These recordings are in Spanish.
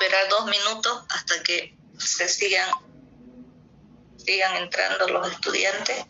esperar 2 minutos hasta que se sigan entrando los estudiantes.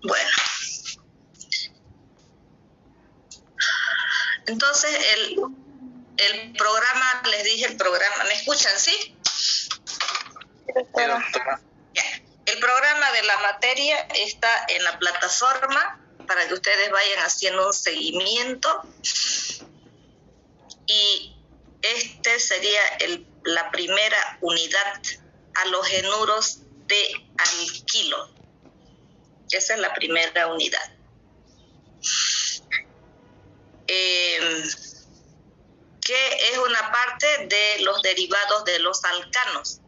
Bueno, entonces el programa, les dije el programa, ¿me escuchan, sí? El programa de la materia está en la plataforma para que ustedes vayan haciendo un seguimiento, y este sería la primera unidad, halogenuros de alquilo. Esa es la primera unidad. Que es una parte de los derivados de los alcanos.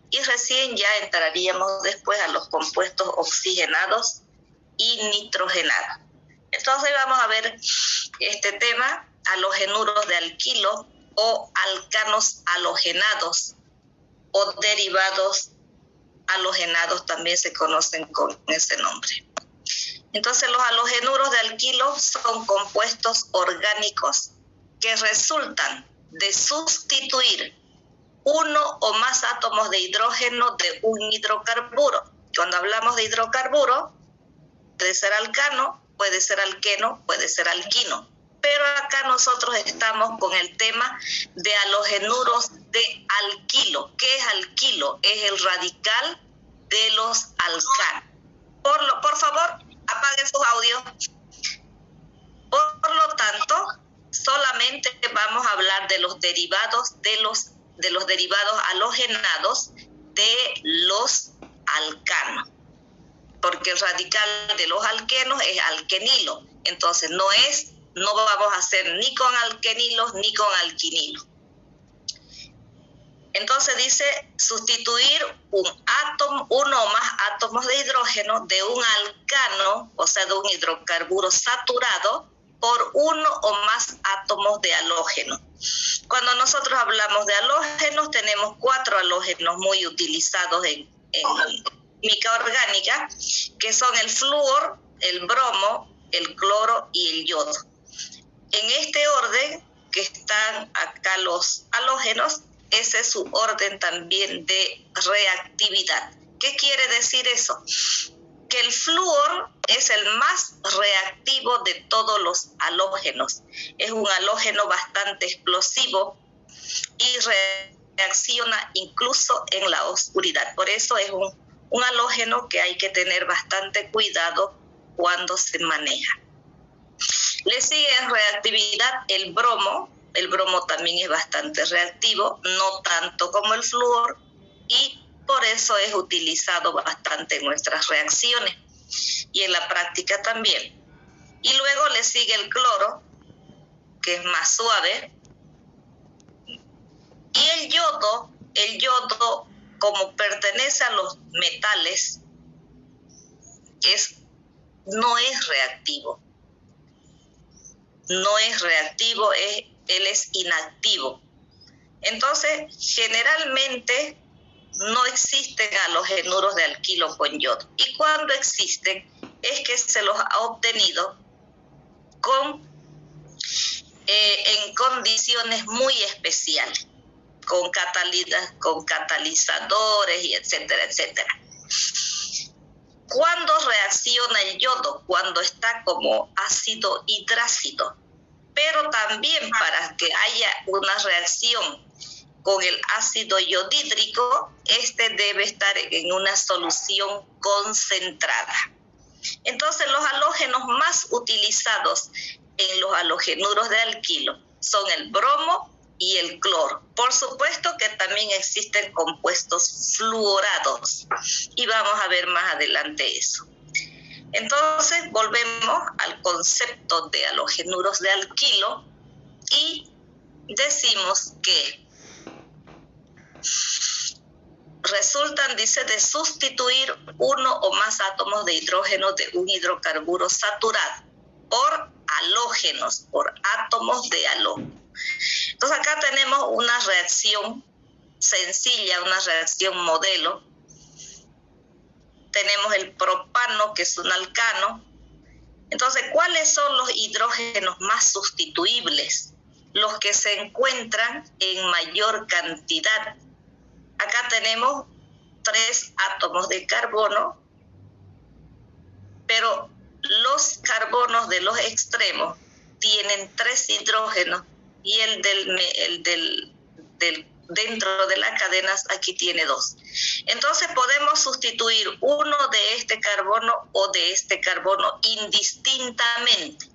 Y recién ya entraríamos después a los compuestos oxigenados y nitrogenados. Entonces vamos a ver este tema, halogenuros de alquilo o alcanos halogenados o derivados halogenados, también se conocen con ese nombre. Entonces los halogenuros de alquilo son compuestos orgánicos que resultan de sustituir uno o más átomos de hidrógeno de un hidrocarburo. Cuando hablamos de hidrocarburo, puede ser alcano, puede ser alqueno, puede ser alquino. Pero acá nosotros estamos con el tema de halogenuros de alquilo. ¿Qué es alquilo? Es el radical de los alcanos. Por favor, apaguen sus audios. Por lo tanto, solamente vamos a hablar de los derivados de los derivados halogenados de los alcanos, porque el radical de los alquenos es alquenilo. Entonces no vamos a hacer ni con alquenilos ni con alquinilos. Entonces dice sustituir uno o más átomos de hidrógeno de un alcano, o sea, de un hidrocarburo saturado, por uno o más átomos de halógeno. Cuando nosotros hablamos de halógenos, tenemos 4 halógenos muy utilizados en química orgánica, que son el flúor, el bromo, el cloro y el yodo. En este orden que están acá los halógenos, ese es su orden también de reactividad. ¿Qué quiere decir eso? Que el flúor es el más reactivo de todos los halógenos. Es un halógeno bastante explosivo y reacciona incluso en la oscuridad. Por eso es un halógeno que hay que tener bastante cuidado cuando se maneja. Le sigue en reactividad el bromo. El bromo también es bastante reactivo, no tanto como el flúor, y por eso es utilizado bastante en nuestras reacciones. y en la práctica también. Y luego le sigue el cloro, que es más suave. Y el yodo, como pertenece a los metales, no es reactivo. No es reactivo, él es inactivo. Entonces, generalmente no existen halogenuros de alquilo con yodo. Y cuando existen, es que se los ha obtenido en condiciones muy especiales, con catalizadores y etcétera, etcétera. ¿Cuándo reacciona el yodo? Cuando está como ácido hidrácido. Pero también para que haya una reacción con el ácido yodhídrico, debe estar en una solución concentrada. Entonces, los halógenos más utilizados en los halogenuros de alquilo son el bromo y el cloro. Por supuesto que también existen compuestos fluorados y vamos a ver más adelante eso. Entonces, volvemos al concepto de halogenuros de alquilo y decimos que resultan, dice, de sustituir uno o más átomos de hidrógeno de un hidrocarburo saturado por halógenos, por átomos de halógeno. Entonces acá tenemos una reacción sencilla, una reacción modelo. Tenemos el propano, que es un alcano. Entonces, ¿cuáles son los hidrógenos más sustituibles? Los que se encuentran en mayor cantidad. Acá tenemos 3 átomos de carbono, pero los carbonos de los extremos tienen 3 hidrógenos y el del dentro de las cadenas aquí tiene 2. Entonces podemos sustituir uno de este carbono o de este carbono indistintamente.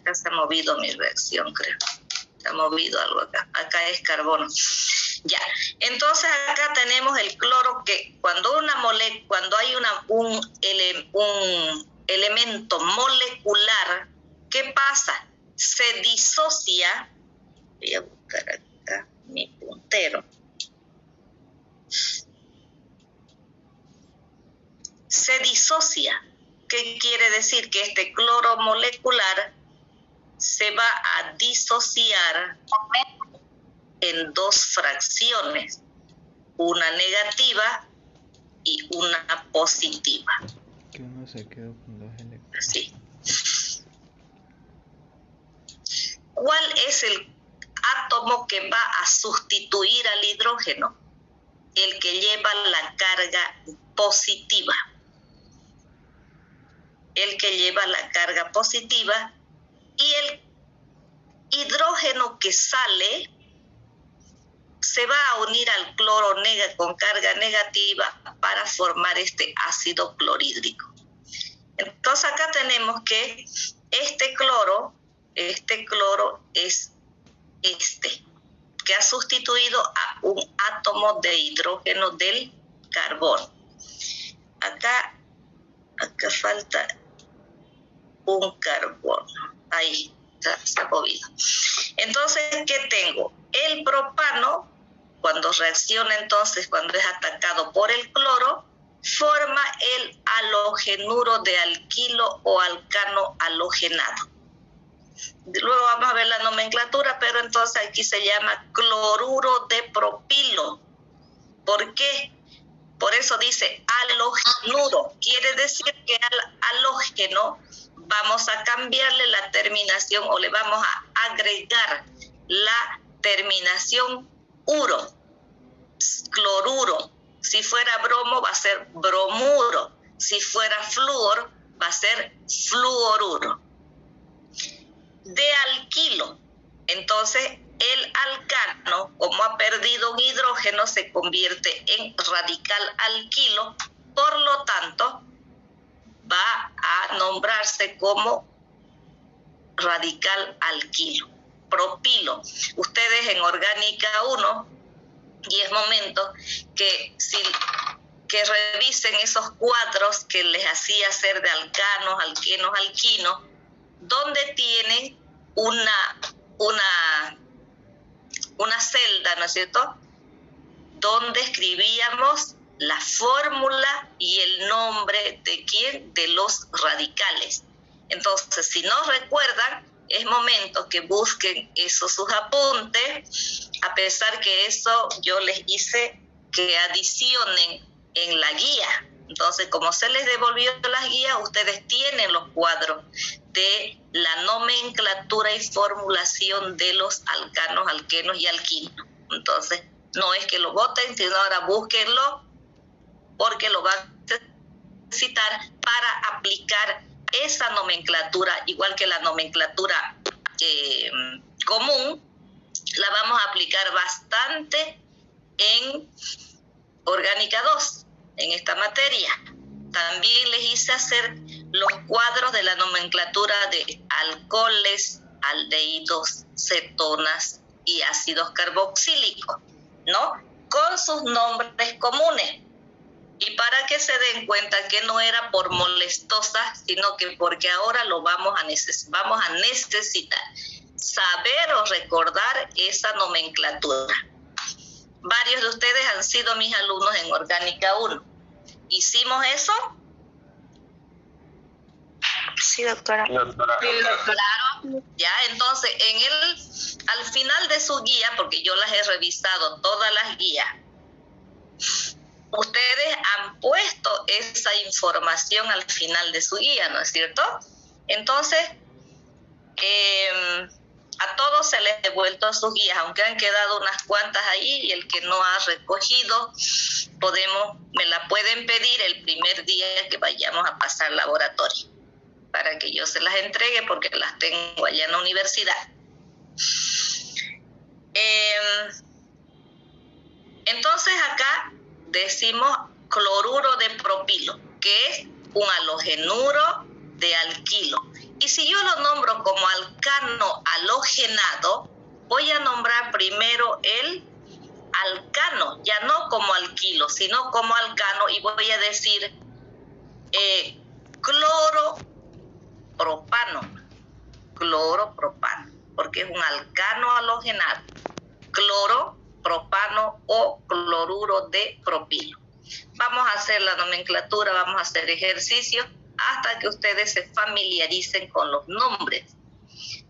Acá se ha movido mi reacción, creo. Se ha movido algo acá. Acá es carbono. Ya. Entonces acá tenemos el cloro, que cuando hay un elemento molecular, ¿qué pasa? Se disocia. Voy a buscar acá mi puntero. Se disocia. ¿Qué quiere decir? Que este cloro molecular se va a disociar en 2 fracciones, una negativa y una positiva. Que uno se quedó con 2 electrones. Así. ¿Cuál es el átomo que va a sustituir al hidrógeno? El que lleva la carga positiva. El que lleva la carga positiva, y el hidrógeno que sale se va a unir al cloro con carga negativa para formar este ácido clorhídrico. Entonces acá tenemos que este cloro es que ha sustituido a un átomo de hidrógeno del carbono. Acá falta un carbono. Ahí se ha movido. Entonces, ¿qué tengo? El propano, cuando reacciona entonces, cuando es atacado por el cloro, forma el halogenuro de alquilo o alcano halogenado. Luego vamos a ver la nomenclatura, pero entonces aquí se llama cloruro de propilo. ¿Por qué? Por eso dice halogenuro. Quiere decir que al halógeno vamos a cambiarle la terminación o le vamos a agregar la terminación uro, cloruro. Si fuera bromo va a ser bromuro. Si fuera flúor va a ser fluoruro. De alquilo, entonces el alcano, como ha perdido un hidrógeno, se convierte en radical alquilo, por lo tanto va a nombrarse como radical alquilo. Propilo. Ustedes en orgánica 1 y es momento que revisen esos cuadros que les hacía hacer de alcanos, alquenos, alquinos, donde tienen una celda, ¿no es cierto?, donde escribíamos la fórmula y el nombre de quién, de los radicales. Entonces, si no recuerdan, es momento que busquen esos sus apuntes, a pesar que eso yo les hice que adicionen en la guía. Entonces, como se les devolvió las guías, ustedes tienen los cuadros de la nomenclatura y formulación de los alcanos, alquenos y alquinos. Entonces, no es que lo voten, sino ahora búsquenlo, porque lo van a necesitar para aplicar esa nomenclatura, igual que la nomenclatura común, la vamos a aplicar bastante en Orgánica 2, en esta materia. También les hice hacer los cuadros de la nomenclatura de alcoholes, aldehídos, cetonas y ácidos carboxílicos, ¿no?, con sus nombres comunes. Y para que se den cuenta que no era por molestosa, sino que porque ahora lo vamos a necesitar saber o recordar esa nomenclatura. Varios de ustedes han sido mis alumnos en Orgánica 1. ¿Hicimos eso? Sí, doctora. Sí, claro. Ya, entonces, al final de su guía, porque yo las he revisado, todas las guías, ustedes han puesto esa información al final de su guía, ¿no es cierto? Entonces, a todos se les ha devuelto sus guías, aunque han quedado unas cuantas ahí, y el que no ha recogido, me la pueden pedir el primer día que vayamos a pasar laboratorio, para que yo se las entregue, porque las tengo allá en la universidad. Entonces acá decimos cloruro de propilo, que es un halogenuro de alquilo. Y si yo lo nombro como alcano halogenado, voy a nombrar primero el alcano, ya no como alquilo, sino como alcano, y voy a decir cloropropano, porque es un alcano halogenado, cloropropano o cloruro de propilo. Vamos a hacer la nomenclatura, vamos a hacer ejercicio hasta que ustedes se familiaricen con los nombres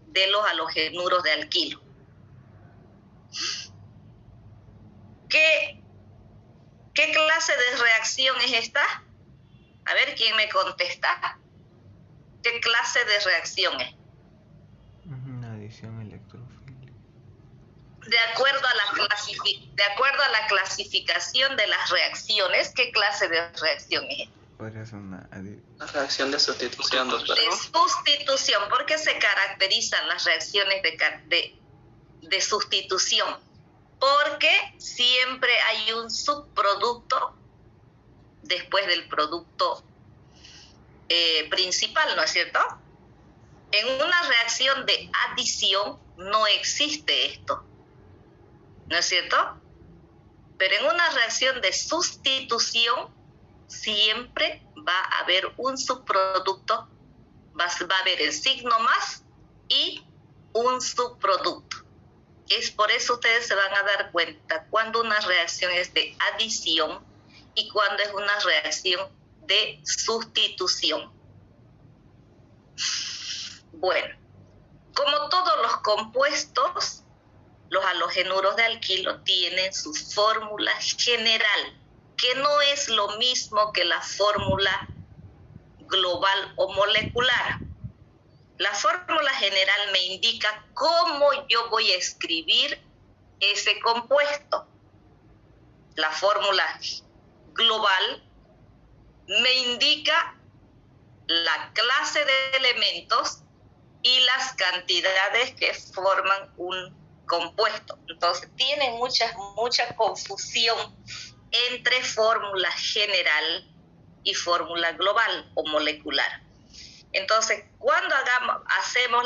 de los halogenuros de alquilo. ¿Qué clase de reacción es esta? A ver, ¿quién me contesta? ¿Qué clase de reacción es? Una adición electrofílica. De acuerdo a la clasificación de las reacciones, ¿qué clase de reacción es? Podría ser una reacción de sustitución, doctora. De sustitución. ¿Por qué se caracterizan las reacciones de sustitución? Porque siempre hay un subproducto después del producto principal, ¿no es cierto? En una reacción de adición no existe esto, ¿no es cierto? Pero en una reacción de sustitución siempre va a haber un subproducto, va a haber el signo más y un subproducto. Es por eso ustedes se van a dar cuenta cuando una reacción es de adición y cuando es una reacción de sustitución. Bueno, como todos los compuestos, los halogenuros de alquilo tienen su fórmula general, que no es lo mismo que la fórmula global o molecular. La fórmula general me indica cómo yo voy a escribir ese compuesto. La fórmula global me indica la clase de elementos y las cantidades que forman un compuesto. Entonces tienen mucha confusión entre fórmula general y fórmula global o molecular. Entonces, cuando hacemos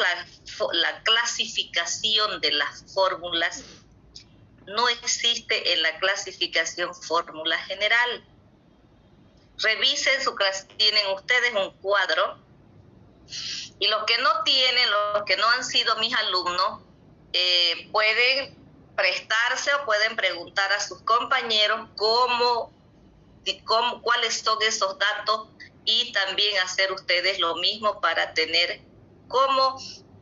la clasificación de las fórmulas, no existe en la clasificación fórmula general. Revisen su clase, tienen ustedes un cuadro, y los que no tienen, los que no han sido mis alumnos, pueden prestarse o pueden preguntar a sus compañeros cuáles son esos datos, y también hacer ustedes lo mismo para tener como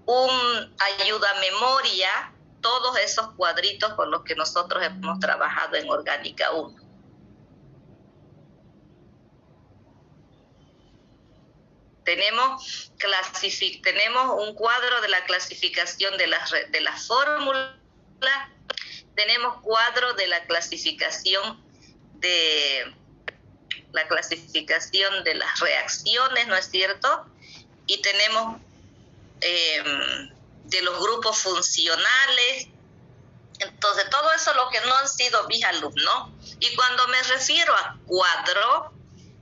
un ayuda a memoria todos esos cuadritos con los que nosotros hemos trabajado en Orgánica 1. Tenemos un cuadro de la clasificación de las fórmulas, tenemos cuadro de la clasificación de las reacciones, ¿no es cierto? Y tenemos de los grupos funcionales. Entonces, todo eso lo que no han sido mis alumnos. Y cuando me refiero a cuadro,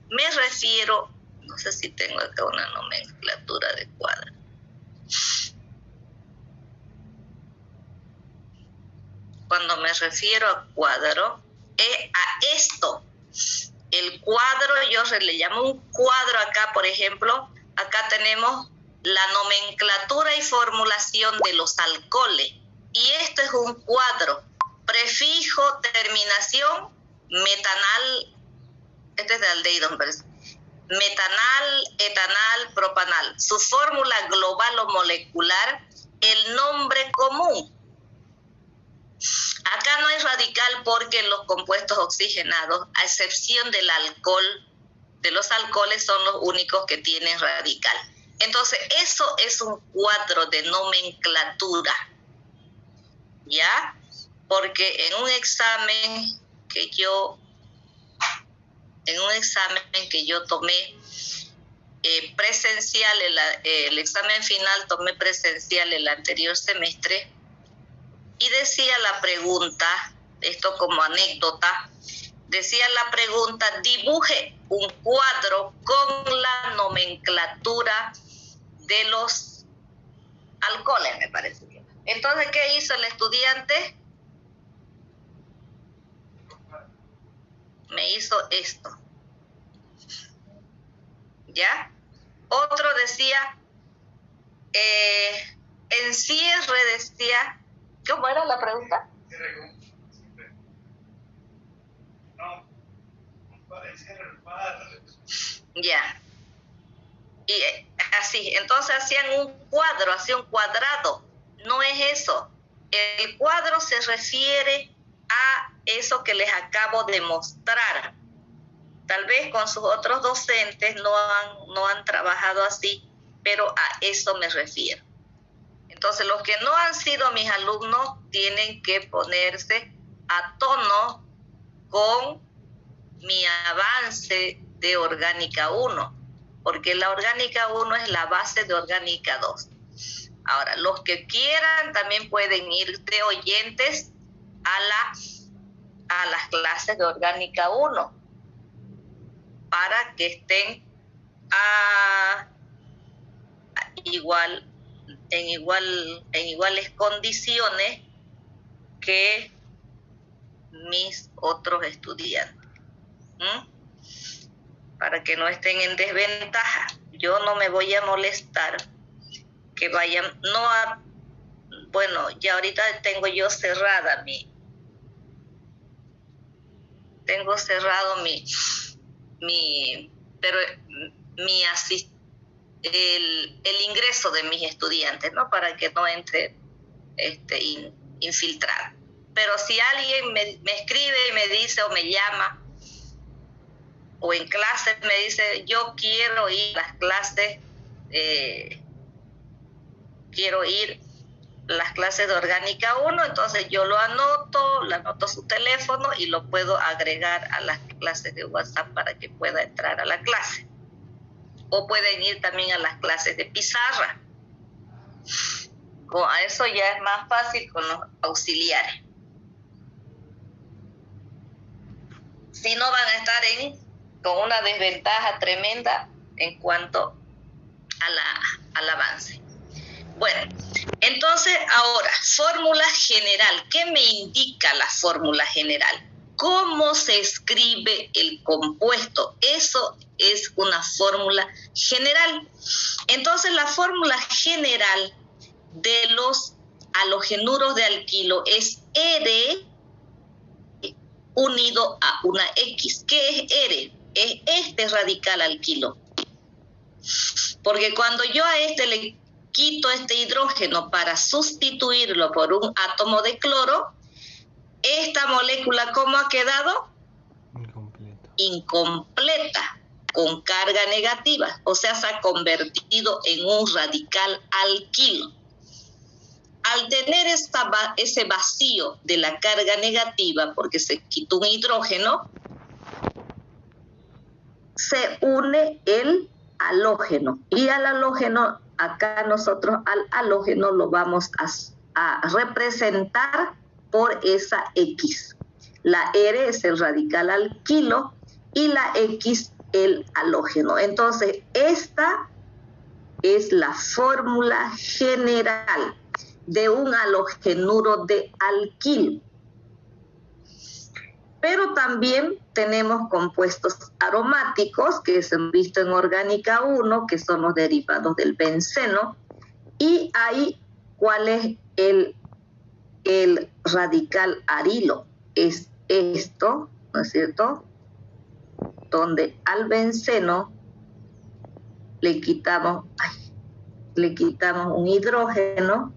me refiero, no sé si tengo acá una nomenclatura de cuadro. Cuando me refiero a cuadro, es a esto. El cuadro, yo le llamo un cuadro acá, por ejemplo, acá tenemos la nomenclatura y formulación de los alcoholes. Y esto es un cuadro. Prefijo, terminación, metanal, este es de aldehído, me parece. Metanal, etanal, propanal. Su fórmula global o molecular, el nombre común. Acá no hay radical porque los compuestos oxigenados, a excepción del alcohol, de los alcoholes son los únicos que tienen radical. Entonces, eso es un cuadro de nomenclatura, ¿ya? Porque en un examen que yo tomé presencial, el examen final tomé presencial el anterior semestre, y decía la pregunta, esto como anécdota, decía la pregunta, dibuje un cuadro con la nomenclatura de los alcoholes, me parece. Entonces, ¿qué hizo el estudiante? Me hizo esto. ¿Ya? Otro decía, encierre, decía, ¿cómo era la pregunta? Ya. Y así, entonces hacían un cuadro, hacían un cuadrado. No es eso. El cuadro se refiere a eso que les acabo de mostrar. Tal vez con sus otros docentes no han trabajado así, pero a eso me refiero. Entonces, los que no han sido mis alumnos tienen que ponerse a tono con mi avance de Orgánica 1, porque la Orgánica 1 es la base de Orgánica 2. Ahora, los que quieran también pueden ir de oyentes a las clases de Orgánica 1 para que estén en iguales condiciones que mis otros estudiantes. Para que no estén en desventaja. Yo no me voy a molestar que vayan, bueno, ya ahorita tengo yo cerrada el ingreso de mis estudiantes, ¿no? Para que no entre infiltrado. Pero si alguien me escribe y me dice o me llama, o en clases me dice, yo quiero ir a las clases, las clases de Orgánica 1, entonces yo le anoto su teléfono y lo puedo agregar a las clases de WhatsApp para que pueda entrar a la clase. O pueden ir también a las clases de pizarra. A eso ya es más fácil con los auxiliares. Si no, van a estar con una desventaja tremenda en cuanto al avance. Bueno, entonces Entonces, ahora, fórmula general. ¿Qué me indica la fórmula general? ¿Cómo se escribe el compuesto? Eso es una fórmula general. Entonces, la fórmula general de los halogenuros de alquilo es R unido a una X. ¿Qué es R? Es este radical alquilo. Porque cuando yo a este le quito este hidrógeno para sustituirlo por un átomo de cloro, esta molécula, ¿cómo ha quedado? Incompleta, con carga negativa. O sea, se ha convertido en un radical alquilo. Al tener ese vacío de la carga negativa, porque se quitó un hidrógeno, se une el halógeno. Y al halógeno, acá nosotros al halógeno lo vamos a representar por esa X. La R es el radical alquilo y la X el halógeno. Entonces, esta es la fórmula general de un halogenuro de alquilo. Pero también tenemos compuestos aromáticos que se han visto en orgánica 1, que son los derivados del benceno. Y ahí, ¿cuál es el radical arilo? Es esto, ¿no es cierto? Donde al benceno le quitamos un hidrógeno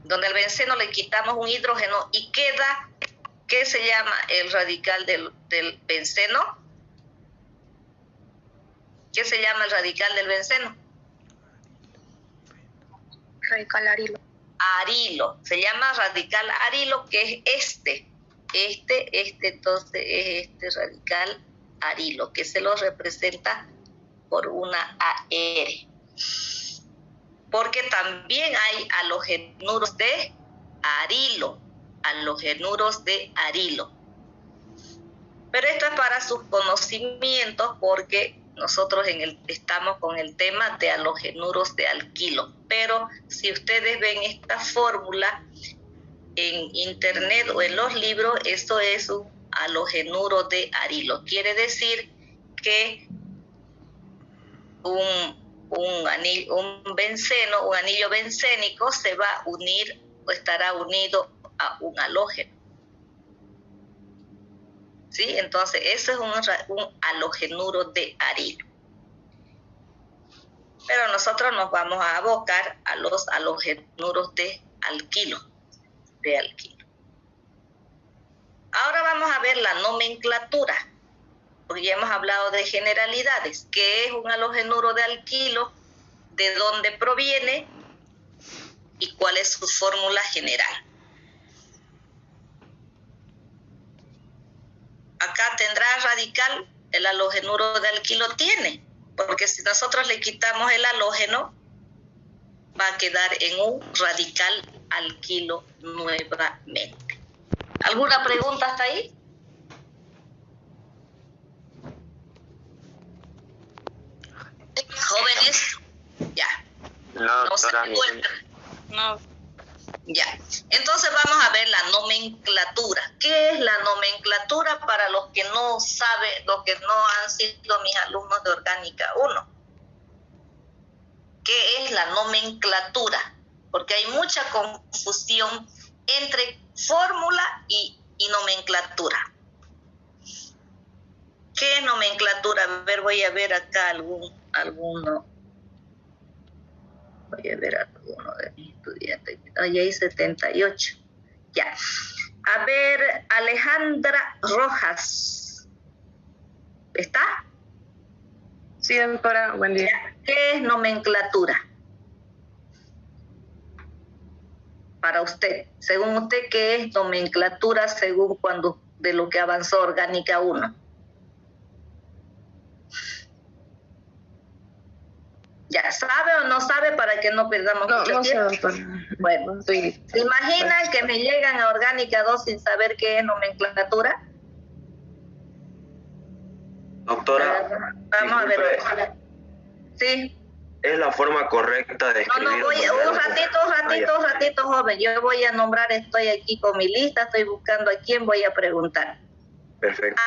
donde al benceno le quitamos un hidrógeno y queda, ¿qué se llama el radical del benceno? ¿Qué se llama el radical del benceno? Radical arilo. Arilo, se llama radical arilo, que es entonces es este radical arilo, que se lo representa por una AR. Porque también hay halogenuros de arilo, Pero esto es para sus conocimientos, porque nosotros estamos con el tema de halogenuros de alquilo. Pero si ustedes ven esta fórmula en internet o en los libros, eso es un halogenuro de arilo. Quiere decir que un anillo bencénico se va a unir o estará unido a un halógeno. ¿Sí? Entonces, eso es un halogenuro de arilo. Pero nosotros nos vamos a abocar a los halogenuros de alquilo. Ahora vamos a ver la nomenclatura, porque ya hemos hablado de generalidades. ¿Qué es un halogenuro de alquilo? ¿De dónde proviene? ¿Y cuál es su fórmula general? Acá tendrá radical, el halogenuro de alquilo tiene, porque si nosotros le quitamos el halógeno, va a quedar en un radical alquilo nuevamente. ¿Alguna pregunta hasta ahí? Jóvenes, ya. No, se encuentran. No. Ya. Entonces vamos a ver la nomenclatura. ¿Qué es la nomenclatura para los que no saben, los que no han sido mis alumnos de Orgánica 1? ¿Qué es la nomenclatura? Porque hay mucha confusión entre fórmula y nomenclatura. ¿Qué es nomenclatura? A ver, voy a ver acá alguno. Voy a ver alguno de mis estudiantes. Ahí hay 78. Ya. A ver, Alejandra Rojas. ¿Está? Sí, doctora, buen día. ¿Qué es nomenclatura? Para usted. Según usted, ¿qué es nomenclatura según de lo que avanzó Orgánica 1? ¿Ya sabe o no sabe para que no perdamos No, mucho no sé, tiempo? doctora. Bueno, No estoy lista. ¿se imaginan que me llegan a Orgánica 2 sin saber qué es nomenclatura? Doctora, Vamos a ver. disculpe, Sí. ¿es la forma correcta de No, escribir? no, voy, un ratito, joven. Yo voy a nombrar, estoy aquí con mi lista, estoy buscando a quién voy a preguntar. Perfecto.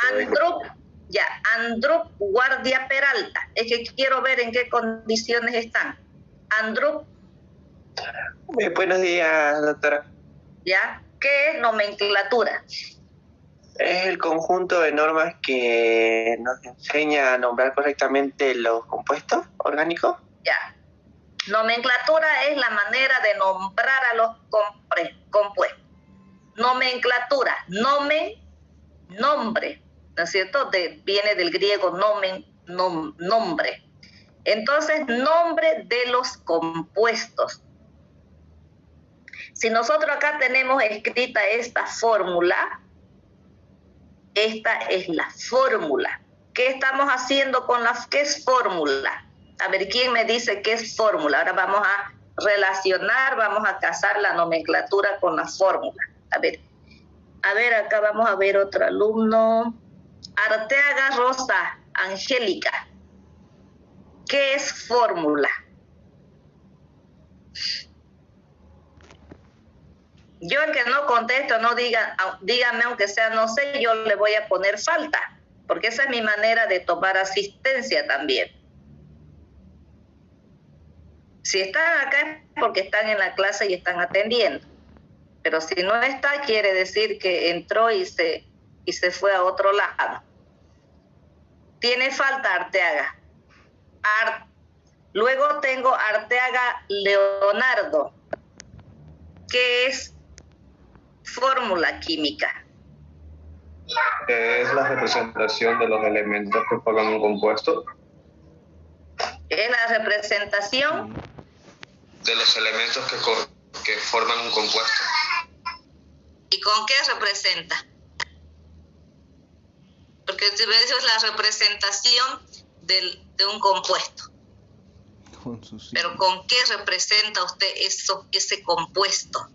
Andrup Guardia Peralta. Es que quiero ver en qué condiciones están. Andrup, Buenos días, doctora. ¿ya? ¿Qué es nomenclatura? Es el conjunto de normas que nos enseña a nombrar correctamente los compuestos orgánicos. Ya. Nomenclatura es la manera de nombrar a los compuestos. Nomenclatura, nombre, ¿no es cierto? Viene del griego nomen, nombre. Entonces, nombre de los compuestos. Si nosotros acá tenemos escrita esta fórmula, esta es la fórmula. ¿Qué estamos haciendo con qué es fórmula? A ver, ¿quién me dice qué es fórmula? Ahora vamos a relacionar, vamos a casar la nomenclatura con la fórmula. A ver, acá vamos a ver otro alumno. Arteaga Rosa Angélica. ¿Qué es fórmula? Yo el que no contesto, no dígame aunque sea no sé, yo le voy a poner falta, porque esa es mi manera de tomar asistencia también. Si están acá es porque están en la clase y están atendiendo. Pero si no está, quiere decir que entró y se fue a otro lado. Tiene falta Arteaga. Luego tengo Arteaga Leonardo. ¿Qué es fórmula química? Es la representación de los elementos que forman un compuesto. Es la representación De los elementos que forman un compuesto. ¿Y con qué representa? Porque eso es la representación de un compuesto. Pero ¿con qué representa usted ese compuesto?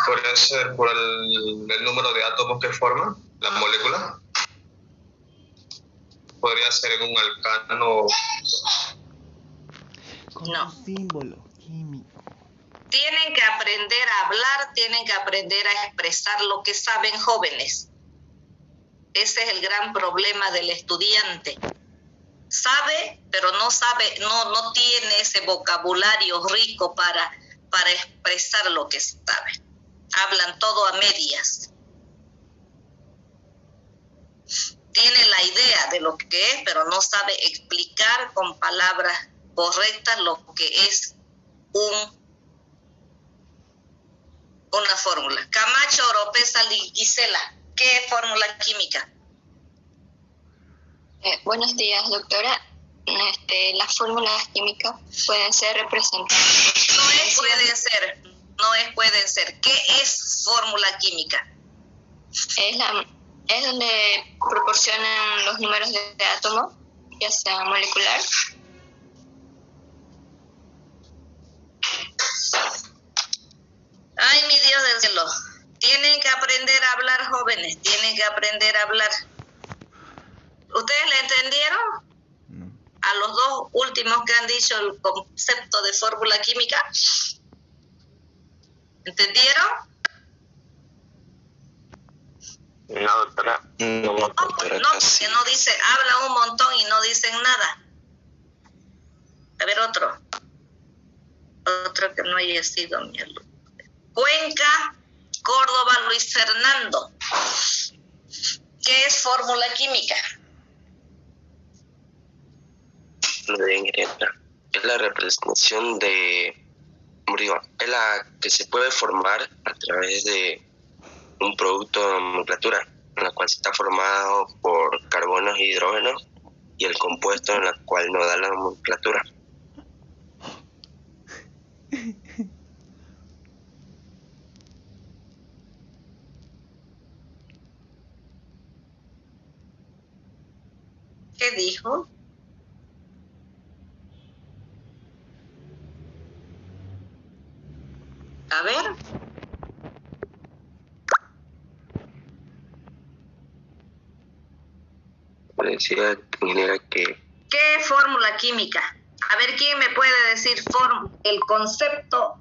Podría ser por el número de átomos que forman la molécula. Podría ser en un alcano. No. Símbolo químico. Tienen que aprender a hablar, tienen que aprender a expresar lo que saben, jóvenes. Ese es el gran problema del estudiante. Sabe, pero no sabe, no tiene ese vocabulario rico para expresar lo que sabe. Hablan todo a medias. Tiene la idea de lo que es, pero no sabe explicar con palabras correctas lo que es una fórmula. Camacho Oropesa Gisela, ¿qué es fórmula química? Buenos días, doctora. Las fórmulas químicas pueden ser representadas. Pueden ser. ¿Qué es fórmula química? Es donde proporcionan los números de átomos, ya sea molecular. Ay, mi Dios del cielo. Tienen que aprender a hablar, jóvenes. Tienen que aprender a hablar. ¿Ustedes le entendieron? No. A los dos últimos que han dicho el concepto de fórmula química. ¿Entendieron? No, doctora. No, porque no dice, hablan un montón y no dicen nada. A ver, otro que no haya sido mi alumno. Cuenca, Córdoba, Luis Fernando. ¿Qué es fórmula química? Es la representación es la que se puede formar a través de un producto de nomenclatura, en la cual está formado por carbonos e hidrógenos, y el compuesto en el cual nos da la nomenclatura. ¿Qué dijo? A ver. Decía ingeniera que ¿Qué fórmula química? A ver, ¿quién me puede decir el concepto